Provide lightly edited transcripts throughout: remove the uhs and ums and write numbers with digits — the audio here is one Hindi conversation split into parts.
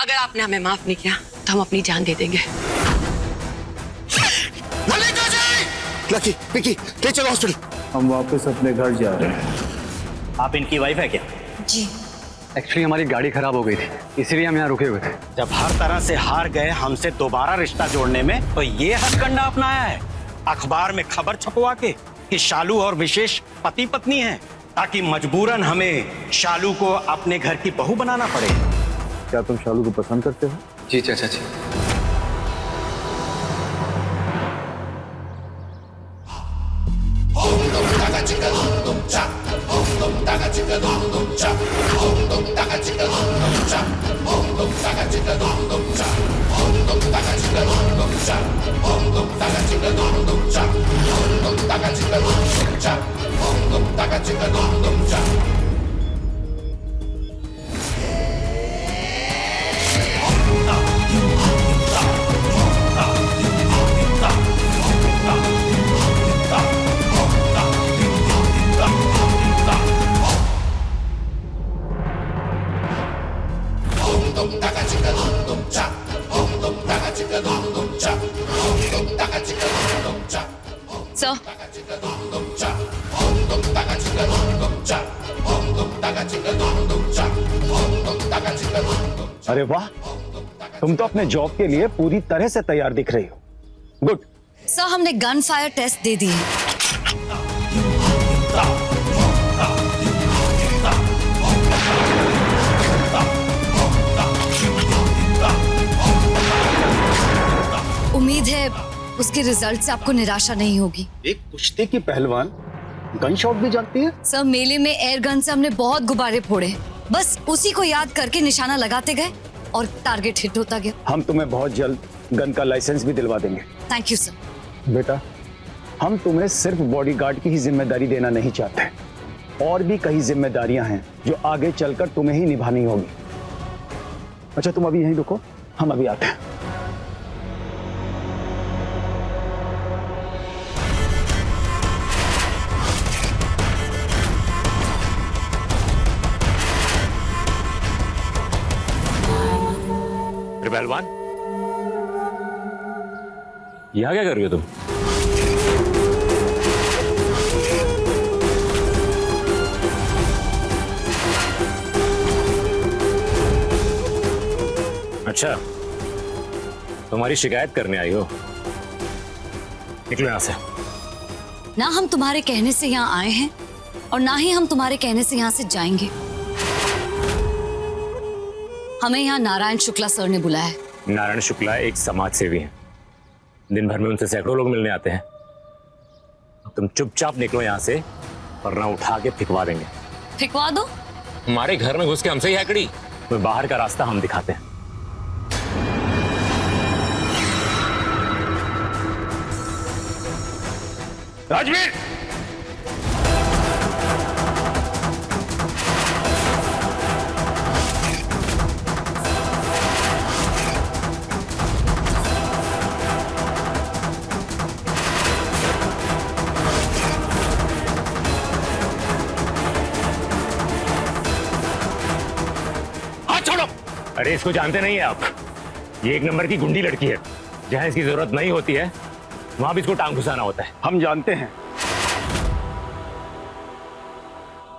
अगर आपने हमें माफ नहीं किया तो हम अपनी जान दे देंगे। लकी, विकी, ले चलो हॉस्पिटल। हम वापस अपने घर जा रहे हैं। आप इनकी वाइफ है क्या? जी। एक्चुअली हमारी गाड़ी खराब हो गई थी, इसीलिए हम यहाँ रुके हुए थे। जब हर तरह से हार गए हमसे दोबारा रिश्ता जोड़ने में, तो ये हथकंडा अपनाया है अखबार में खबर छपवा के कि शालू और विशेष पति पत्नी हैं, ताकि मजबूरन हमें शालू को अपने घर की बहू बनाना पड़े। क्या तुम शालू को पसंद करते हो? जी चाचा जी। सर, अरे वाह, तुम तो अपने जॉब के लिए पूरी तरह से तैयार दिख रही हो। गुड। सर हमने गन फायर टेस्ट दे दिए। उम्मीद है उसके रिजल्ट से आपको निराशा नहीं होगी। एक कुश्ती की पहलवान गन शॉट भी जानती है? सर मेले में एयर गन से हमने बहुत गुब्बारे फोड़े, बस उसी को याद करके निशाना लगाते गए और टारगेट हिट होता गया। हम तुम्हें बहुत जल्द गन का लाइसेंस भी दिलवा देंगे। Thank you sir. बेटा, हम तुम्हें सिर्फ बॉडीगार्ड की ही जिम्मेदारी देना नहीं चाहते, और भी कई जिम्मेदारियां हैं जो आगे चलकर तुम्हें ही निभानी होगी। अच्छा तुम अभी यहीं रुको, हम अभी आते हैं। पहलवान, यहाँ क्या कर रही हो तुम? अच्छा, तुम्हारी शिकायत करने आई हो? निकलो यहाँ से। ना हम तुम्हारे कहने से यहाँ आए हैं और ना ही हम तुम्हारे कहने से यहाँ से जाएंगे। हमें यहाँ नारायण शुक्ला सर ने बुलाया है। नारायण शुक्ला एक समाज सेवी हैं, दिन भर में उनसे सैकड़ों लोग मिलने आते हैं। तुम चुपचाप निकलो यहाँ से, वरना उठा के फिकवा देंगे। फिकवा दो? हमारे घर में घुस के हमसे ही हैकड़ी। तो बाहर का रास्ता हम दिखाते हैं। राजवीर, अरे इसको जानते नहीं है आप? ये एक नंबर की गुंडी लड़की है। जहां इसकी जरूरत नहीं होती है वहां भी इसको टांग घुसाना होता है। हम जानते हैं,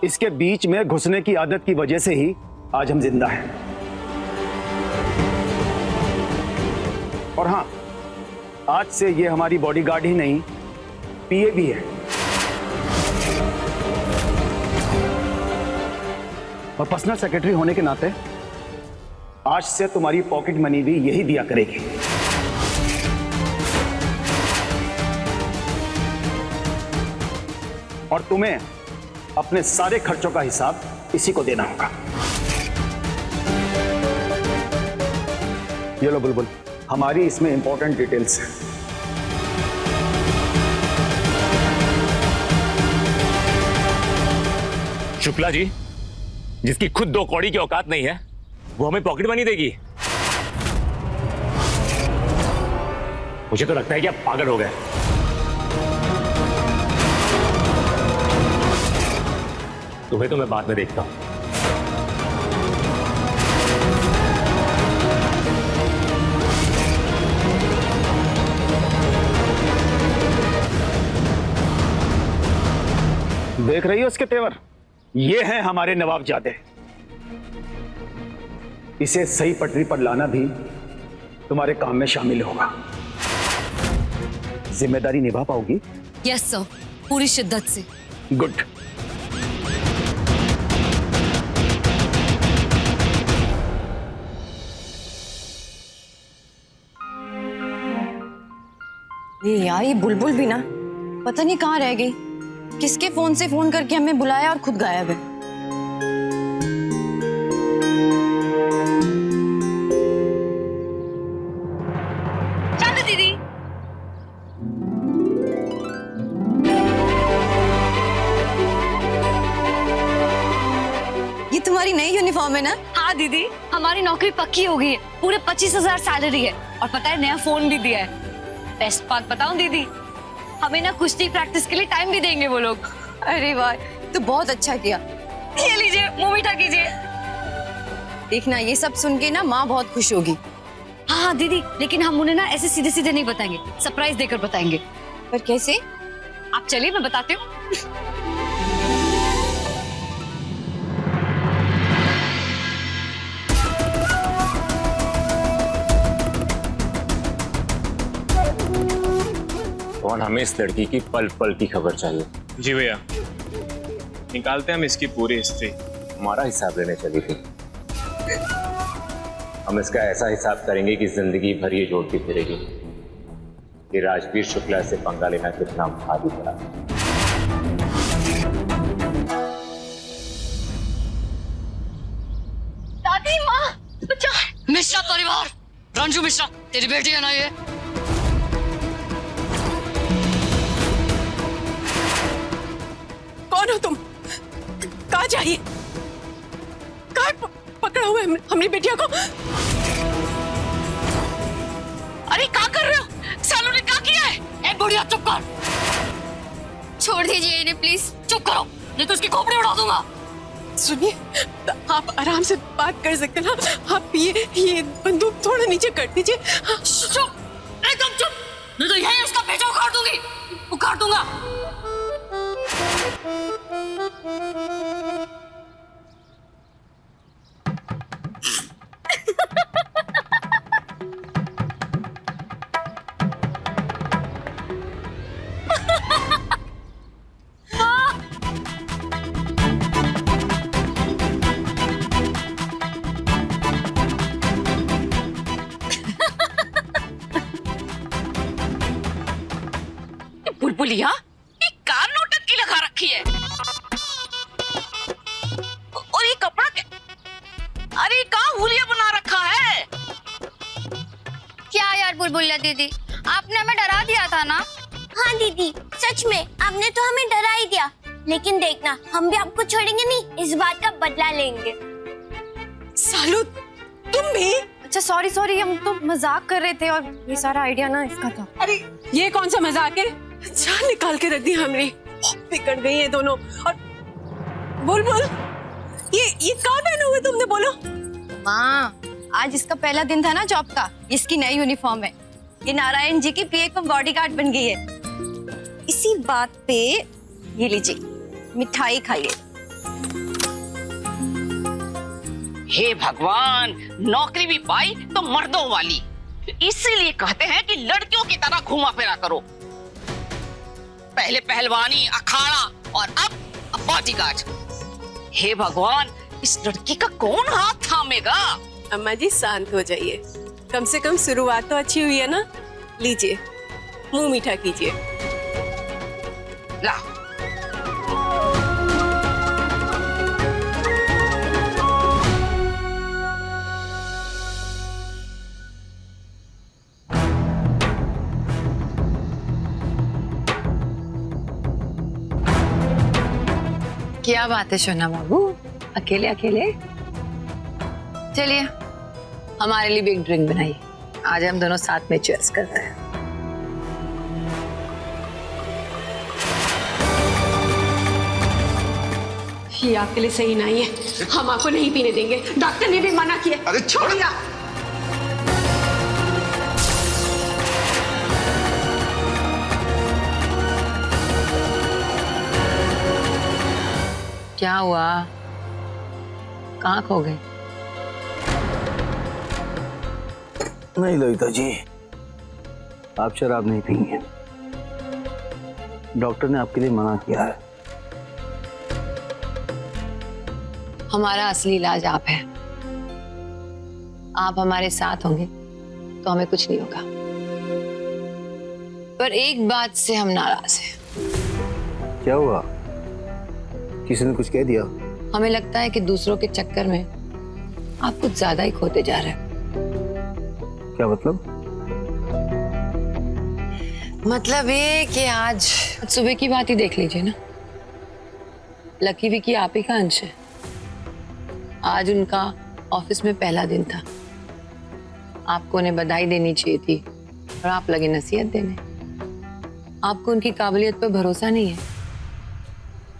इसके बीच में घुसने की आदत की वजह से ही आज हम जिंदा हैं। और हां, आज से ये हमारी बॉडीगार्ड ही नहीं, पीए भी है। और पर्सनल सेक्रेटरी होने के नाते आज से तुम्हारी पॉकेट मनी भी यही दिया करेगी। और तुम्हें अपने सारे खर्चों का हिसाब इसी को देना होगा। ये लो बुलबुल, हमारी इसमें इंपॉर्टेंट डिटेल्स हैं। शुक्ला जी, जिसकी खुद 2 कौड़ी की औकात नहीं है, वो हमें पॉकेट मनी देगी? मुझे तो लगता है कि आप पागल हो गए। तुम्हें तो मैं बाद में देखता हूं। देख रही हो उसके तेवर? ये हैं हमारे नवाबजादे। इसे सही पटरी पर लाना भी तुम्हारे काम में शामिल होगा। जिम्मेदारी निभा पाओगी? यस सर, पूरी शिद्दत से। गुड। ये यार, ये बुलबुल भी ना पता नहीं कहाँ रह गई। किसके फोन से फोन करके हमें बुलाया और खुद गायब है। चलो दीदी। ये तुम्हारी नई यूनिफॉर्म है ना? हाँ दीदी, हमारी नौकरी पक्की हो गई है। पूरे 25,000 सैलरी है और पता है नया फोन भी दिया है। बेस्ट बात बताऊं दीदी, हमें ना कुश्ती प्रैक्टिस के लिए टाइम भी देंगे वो लोग। अरे वाह, तो बहुत अच्छा किया। ये लीजिए, मुंह मीठा कीजिए। देखना, ये सब सुन के ना माँ बहुत खुश होगी। हाँ हाँ दीदी, लेकिन हम उन्हें ना ऐसे सीधे सीधे नहीं बताएंगे, सरप्राइज देकर बताएंगे। पर कैसे? आप चलिए, मैं बताती हूँ। और हमें इस लड़की की पल पल की खबर चाहिए। जी भैया, निकालते हैं हम इसकी पूरी हिस्ट्री। हमारा हिसाब लेने चली थी। हम इसका ऐसा हिसाब करेंगे कि जिंदगी भर ये जोड़ती फिरेगी कि राजवीर शुक्ला से पंगा लेना कितना भारी पड़ा। दादी, माँ, बच्चा। मिश्रा परिवार, रंजू मिश्रा, तेरी बेटी है ना ये? कौन हो तुम? कहाँ चाहिए? कहाँ पकड़ा हुआ है हमने बेटिया को? अरे क्या कर रहे हो? सालों ने क्या किया है? ए बुढ़िया, चुप कर। छोड़ दीजिए इन्हें प्लीज। चुप करो, नहीं तो इसकी खोपड़ी उड़ा दूंगा। सुनिए, आप आराम से बात कर सकते हैं ना? आप ये बंदूक थोड़ा नीचे कर दीजिए। चुप, एकदम चुप, नहीं तो यही इसका पेचा उखाड़ दूंगी, उखाड़ दूंगा। बुलबुलिया, ये कार नौटंकी लगा रखी है। और ये कपड़ा अरे कहाँ हुलिया बना रखा है? क्या यार बुलबुलिया दीदी, आपने हमें डरा दिया था ना? हाँ दीदी, सच में आपने तो हमें डरा ही दिया। लेकिन देखना, हम भी आपको छोड़ेंगे नहीं, इस बात का बदला लेंगे। सालू, तुम भी? अच्छा सॉरी, हम तो मजाक कर रहे थे और ये सारा आइडिया ना इसका था। अरे ये कौन सा मजाक है? जान निकाल के रख दी हमने। बिगड़ गई है दोनों। और बुलबुल, ये कहाँ पहने हुए तुमने, बोलो? माँ, आज इसका पहला दिन था ना जॉब का। इसकी नई यूनिफॉर्म है। ये नारायण जी की पीए को बॉडीगार्ड बन गई है। इसी बात पे ये लीजिए, मिठाई खाइए। हे भगवान, नौकरी भी पाई तो मर्दों वाली। इसीलिए कहते हैं कि लड़कियों की तरह घुमा फिरा करो। पहले पहलवानी, अखाड़ा और अब बॉडीगार्ड। हे भगवान, इस लड़की का कौन हाथ थामेगा? अम्मा जी शांत हो जाइए, कम से कम शुरुआत तो अच्छी हुई है ना। लीजिए, मुंह मीठा कीजिए। ला। क्या बात है सोना बाबू, अकेले अकेले? चलिए, हमारे लिए भी एक ड्रिंक बनाइए। आज हम दोनों साथ में चीयर्स करते हैं। ये आपके लिए सही नहीं है, हम आपको नहीं पीने देंगे। डॉक्टर ने भी मना किया। अरे छोड़िए। क्या हुआ? कहाँ खो गए? नहीं ललिता जी, आप शराब नहीं पीएंगे। डॉक्टर ने आपके लिए मना किया है। हमारा असली इलाज आप है। आप हमारे साथ होंगे तो हमें कुछ नहीं होगा। पर एक बात से हम नाराज हैं। क्या हुआ? किसी ने कुछ कह दिया? हमें लगता है कि दूसरों के चक्कर में आप कुछ ज्यादा ही खोते जा रहे हैं। क्या मतलब? मतलब ये कि आज सुबह की बात ही देख लीजिए ना। लकी विकी आप ही का अंश है। आज उनका ऑफिस में पहला दिन था। आपको उन्हें बधाई देनी चाहिए थी और आप लगे नसीहत देने। आपको उनकी काबिलियत पर भरोसा नहीं है।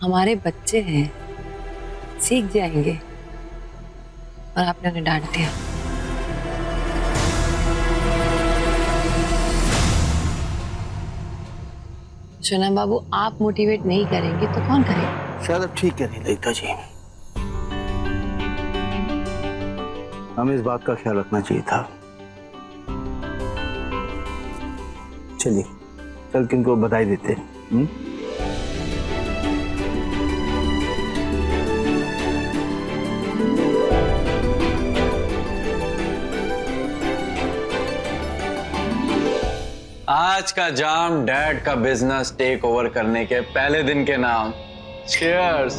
हमारे बच्चे हैं, सीख जाएंगे, और आपने उन्हें डांट दिया। सोना बाबू, आप मोटिवेट नहीं करेंगे तो कौन करेगा? शायद अब ठीक है नहीं ललिता जी, हमें इस बात का ख्याल रखना चाहिए था। चलिए चल के उनको बधाई देते हैं। आज का जाम डैड का बिजनेस टेक ओवर करने के पहले दिन के नाम। चीयर्स।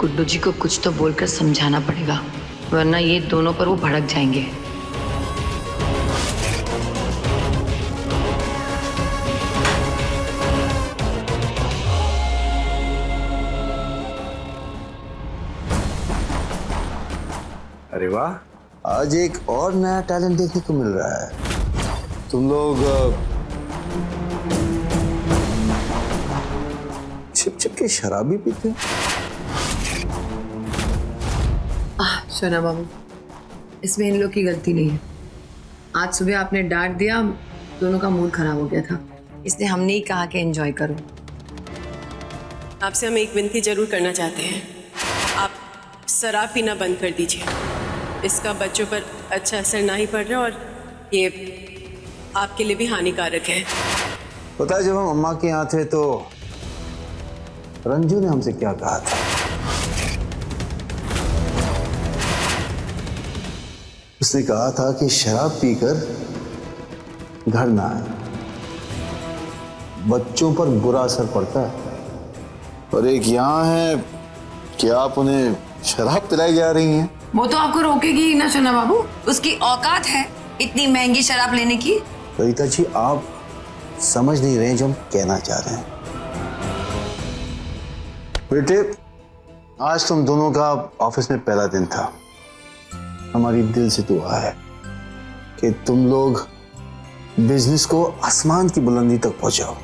गुड्डू जी को कुछ तो बोलकर समझाना पड़ेगा, वरना ये दोनों पर वो भड़क जाएंगे। अरे वाह, आज एक और नया टैलेंट देखने को मिल रहा है। तुम लोग छिप छिप के शराब भी पीते हो? सोना बाबू, इसमें इन लोग की गलती नहीं है। आज सुबह आपने डांट दिया, दोनों का मूड खराब हो गया था, इसलिए हमने ही कहा कि एंजॉय करो। आपसे हम एक विनती जरूर करना चाहते हैं। आप शराब पीना बंद कर दीजिए। इसका बच्चों पर अच्छा असर ना ही पड़ रहा और ये आपके लिए भी हानिकारक है। पता है, जब हम अम्मा के यहाँ थे तो रंजू ने हमसे क्या कहा था? उसने कहा था कि शराब पीकर घर ना आए, बच्चों पर बुरा असर पड़ता है। और एक यहाँ है कि आप उन्हें शराब पिलाई जा रही हैं। वो तो आपको रोकेगी ही ना सोना बाबू, उसकी औकात है इतनी महंगी शराब लेने की। ललिता जी, आप समझ नहीं रहे जो हम कहना चाह रहे हैं। बेटे, आज तुम दोनों का ऑफिस में पहला दिन था। हमारी दिल से दुआ है कि तुम लोग बिजनेस को आसमान की बुलंदी तक पहुंचाओ।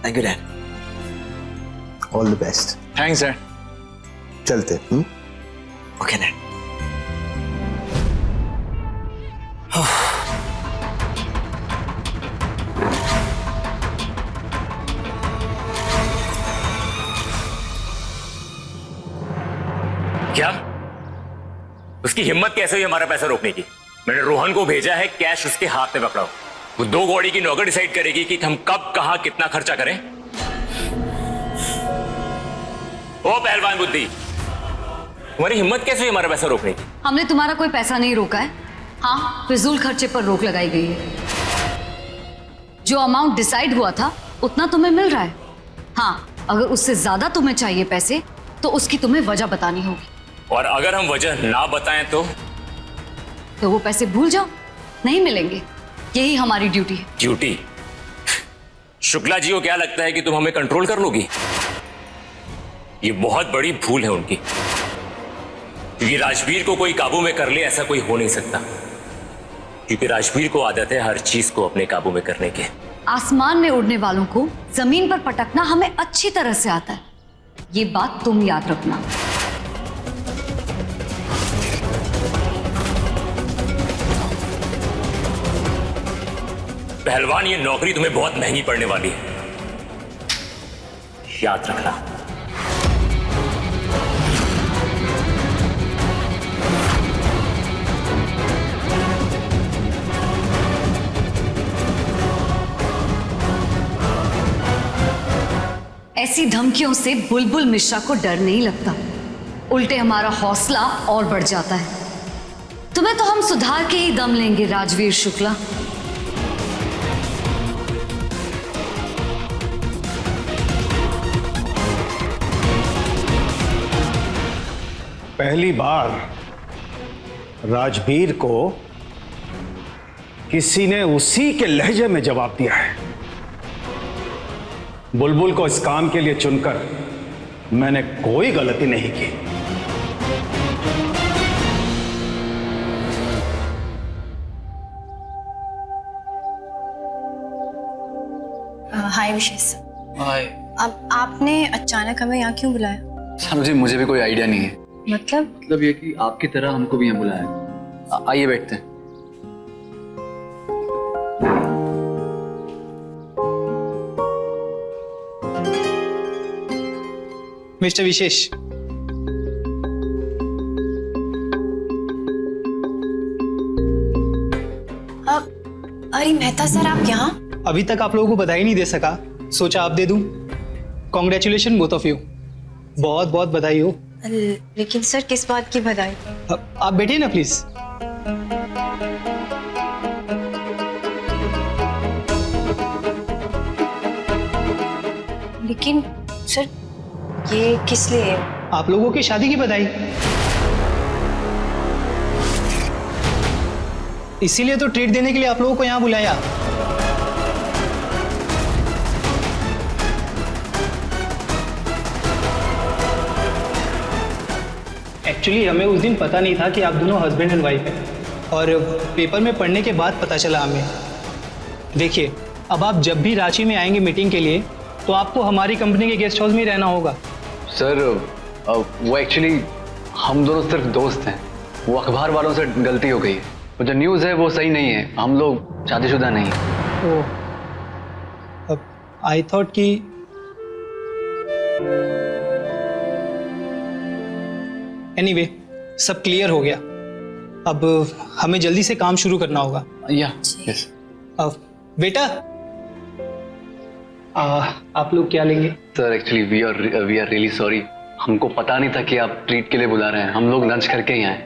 Thank you dad. All the best. Thanks sir. चलते। Okay dad. क्या? उसकी हिम्मत कैसे हुई हमारा पैसा रोकने की? मैंने रोहन को भेजा है, कैश उसके हाथ में पकड़ाओ। वो 2 कौड़ी की नौकर डिसाइड करेगी कि हम कब कहां कितना खर्चा करें। ओ पहलवान बुद्धि, तुम्हारी हिम्मत कैसे हुई हमारा पैसा रोकने की? हमने तुम्हारा कोई पैसा नहीं रोका है। हाँ, फिजूल खर्चे पर रोक लगाई गई है। जो अमाउंट डिसाइड हुआ था उतना तुम्हें मिल रहा है। हाँ, अगर उससे ज्यादा तुम्हें चाहिए पैसे तो उसकी तुम्हें वजह बतानी होगी। और अगर हम वजह ना बताएं तो वो पैसे भूल जाओ, नहीं मिलेंगे। यही हमारी ड्यूटी है। ड्यूटी? शुक्ला जी को क्या लगता है कि तुम हमें कंट्रोल कर लोगी? ये बहुत बड़ी भूल है उनकी, क्योंकि राजवीर को कोई काबू में कर ले ऐसा कोई हो नहीं सकता, क्योंकि राजवीर को आदत है हर चीज को अपने काबू में करने के। आसमान में उड़ने वालों को जमीन पर पटकना हमें अच्छी तरह से आता है, ये बात तुम याद रखना। पहलवान, ये नौकरी तुम्हें बहुत महंगी पड़ने वाली है, याद रखना। ऐसी धमकियों से बुलबुल मिश्रा को डर नहीं लगता, उल्टे हमारा हौसला और बढ़ जाता है। तुम्हें तो हम सुधार के ही दम लेंगे राजवीर शुक्ला। पहली बार राजवीर को किसी ने उसी के लहजे में जवाब दिया है। बुलबुल को इस काम के लिए चुनकर मैंने कोई गलती नहीं की। हाय विशेष। हाय। अब आपने अचानक हमें यहाँ क्यों बुलाया? शालू जी, मुझे भी कोई आइडिया नहीं है। मतलब ये कि आपकी तरह हमको भी यहाँ बुलाया। आइए बैठते हैं। मिस्टर विशेष, अरे मेहता सर, आप यहाँ? अभी तक आप लोगों को बधाई नहीं दे सका, सोचा आप दे दूं। कॉन्ग्रेचुलेशन बोथ ऑफ यू, बहुत बहुत बधाई हो। लेकिन सर, किस बात की बधाई? आप बैठिए ना प्लीज। लेकिन सर, ये किस लिए है? आप लोगों की शादी की बधाई। इसीलिए तो ट्रीट देने के लिए आप लोगों को यहाँ बुलाया। एक्चुअली हमें उस दिन पता नहीं था कि आप दोनों हस्बैंड एंड वाइफ हैं, और पेपर में पढ़ने के बाद पता चला हमें। देखिए, अब आप जब भी रांची में आएंगे मीटिंग के लिए, तो आपको हमारी कंपनी के गेस्ट हाउस में ही रहना होगा। सर, वो एक्चुअली हम दोनों सिर्फ दोस्त हैं। वो अखबार वालों से गलती हो गई है। वो जो न्यूज़ है वो सही नहीं है। हम लोग शादीशुदा नहीं हैं। ओह, अब आई थॉट कि एनीवे, सब क्लियर हो गया। अब हमें जल्दी से काम शुरू करना होगा। यस। अब बेटा, आप लोग क्या लेंगे? Sir, actually we are really sorry. हमको पता नहीं था कि आप ट्रीट के लिए बुला रहे हैं। हम लोग लंच करके ही आए।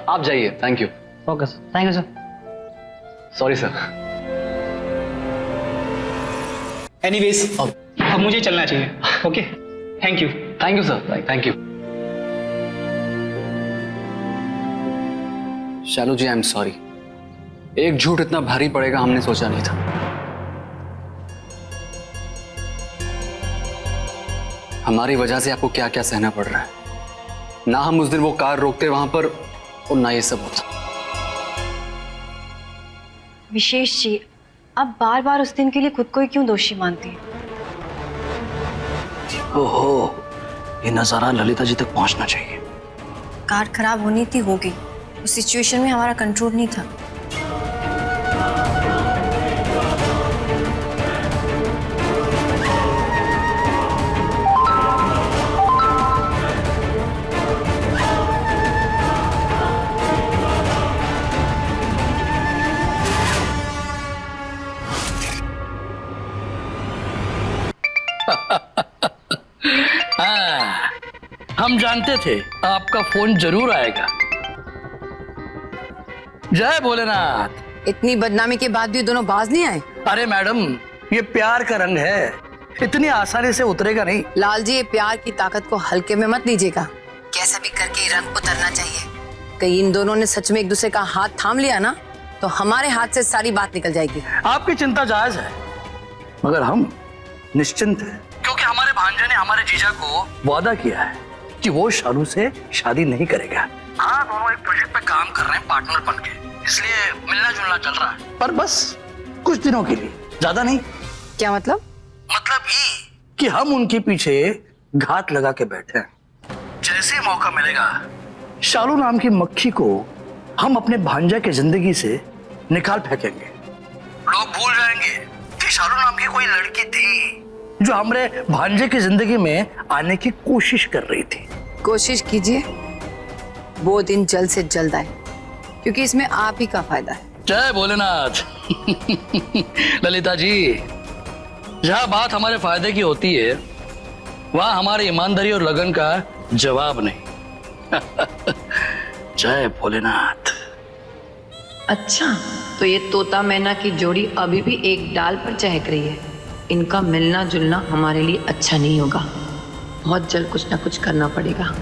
आप जाइए। Thank you. Okay sir, thank you sir. Sorry sir. Anyways, अब मुझे चलना चाहिए। Okay, thank you. Thank you sir, thank you. Shalu ji, I am sorry. एक झूठ इतना भारी पड़ेगा हमने सोचा नहीं था। हमारी वजह से आपको क्या क्या सहना पड़ रहा है। ना हम उस दिन वो कार रोकते वहां पर, और ना ये सब होता। विशेष जी, आप बार बार उस दिन के लिए खुद को ही क्यों दोषी मानती हैं? ओहो, ये नजारा ललिता जी तक पहुंचना चाहिए। कार खराब होनी थी, हो गई। उस सिचुएशन में हमारा कंट्रोल नहीं था। हम जानते थे आपका फोन जरूर आएगा। जय भोलेनाथ। इतनी बदनामी के बाद भी दोनों बाज नहीं आए? अरे मैडम, ये प्यार का रंग है, इतनी आसानी से उतरेगा नहीं। लाल जी, ये प्यार की ताकत को हल्के में मत लीजिएगा। कैसा भी करके ये रंग उतरना चाहिए। कहीं इन दोनों ने सच में एक दूसरे का हाथ थाम लिया ना, तो हमारे हाथ से सारी बात निकल जाएगी। आपकी चिंता जायज है, मगर हम निश्चिंत हैं, क्योंकि हमारे भांजे ने हमारे जीजा को वादा किया है कि वो शालू से शादी नहीं करेगा। हाँ, दोनों एक प्रोजेक्ट पे काम कर रहे हैं पार्टनर बनके, इसलिए मिलना जुलना चल रहा है, पर बस कुछ दिनों के लिए। ज्यादा नहीं। क्या मतलब? मतलब ये कि हम उनके पीछे घात लगा के बैठे हैं। जैसे ही मौका मिलेगा शालू नाम की मक्खी को हम अपने भांजा की जिंदगी से निकाल फेंकेंगे। लोग भूल जाएंगे कि शालू नाम की कोई लड़की थी जो हमारे भांजे की जिंदगी में आने की कोशिश कर रही थी। कोशिश कीजिए, वो दिन जल्द से जल्द आए, क्योंकि इसमें आप ही का फायदा है। जय भोलेनाथ। ललिता जी, जहां बात हमारे फायदे की होती है वहां हमारी ईमानदारी और लगन का जवाब नहीं। जय भोलेनाथ। अच्छा, तो ये तोता मैना की जोड़ी अभी भी एक डाल पर चहक रही है। इनका मिलना जुलना हमारे लिए अच्छा नहीं होगा। बहुत जल्द कुछ ना कुछ करना पड़ेगा।